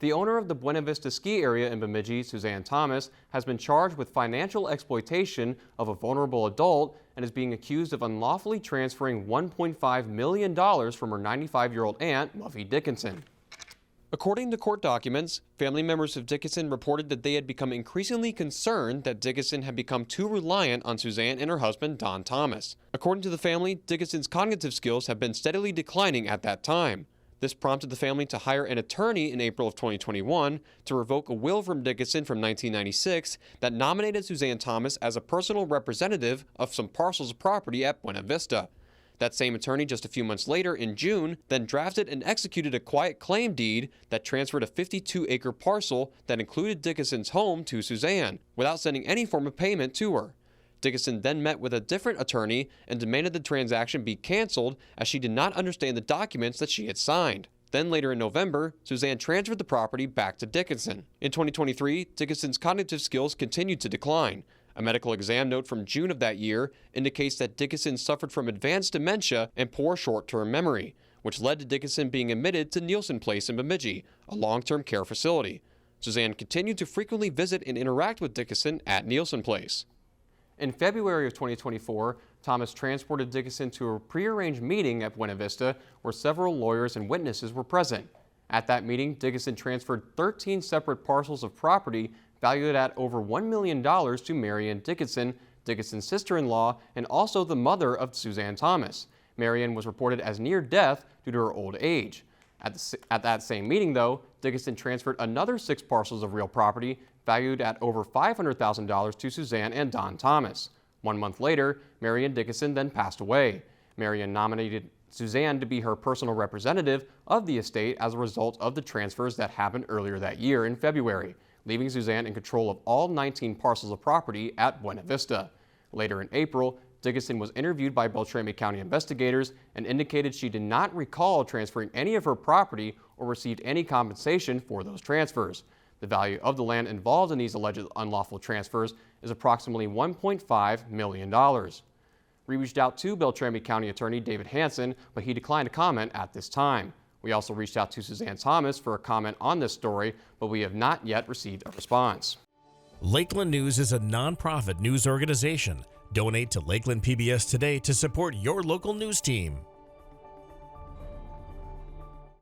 The owner of the Buena Vista ski area in Bemidji, Suzanne Thomas, has been charged with financial exploitation of a vulnerable adult and is being accused of unlawfully transferring $1.5 million from her 95-year-old aunt, Muffy Dickinson. According to court documents, family members of Dickinson reported that they had become increasingly concerned that Dickinson had become too reliant on Suzanne and her husband, Don Thomas. According to the family, Dickinson's cognitive skills have been steadily declining at that time. This prompted the family to hire an attorney in April of 2021 to revoke a will from Dickinson from 1996 that nominated Suzanne Thomas as a personal representative of some parcels of property at Buena Vista. That same attorney, just a few months later, in June, then drafted and executed a quiet claim deed that transferred a 52-acre parcel that included Dickinson's home to Suzanne, without sending any form of payment to her. Dickinson then met with a different attorney and demanded the transaction be canceled as she did not understand the documents that she had signed. Then later in November, Suzanne transferred the property back to Dickinson. In 2023, Dickinson's cognitive skills continued to decline. A medical exam note from June of that year indicates that Dickinson suffered from advanced dementia and poor short-term memory, which led to Dickinson being admitted to Nielsen Place in Bemidji, a long-term care facility. Suzanne continued to frequently visit and interact with Dickinson at Nielsen Place. In February of 2024, Thomas transported Dickinson to a prearranged meeting at Buena Vista where several lawyers and witnesses were present. At that meeting, Dickinson transferred 13 separate parcels of property valued at over $1 million to Marianne Dickinson, Dickinson's sister-in-law, and also the mother of Suzanne Thomas. Marianne was reported as near death due to her old age. At that same meeting, though, Dickinson transferred another 6 parcels of real property valued at over $500,000 to Suzanne and Don Thomas. 1 month later, Marianne Dickinson then passed away. Marianne nominated Suzanne to be her personal representative of the estate as a result of the transfers that happened earlier that year in February, leaving Suzanne in control of all 19 parcels of property at Buena Vista. Later in April, Dickinson was interviewed by Beltrami County investigators and indicated she did not recall transferring any of her property or received any compensation for those transfers. The value of the land involved in these alleged unlawful transfers is approximately $1.5 million. We reached out to Beltrami County Attorney David Hansen, but he declined to comment at this time. We also reached out to Suzanne Thomas for a comment on this story, but we have not yet received a response. Lakeland News is a nonprofit news organization. Donate to Lakeland PBS today to support your local news team.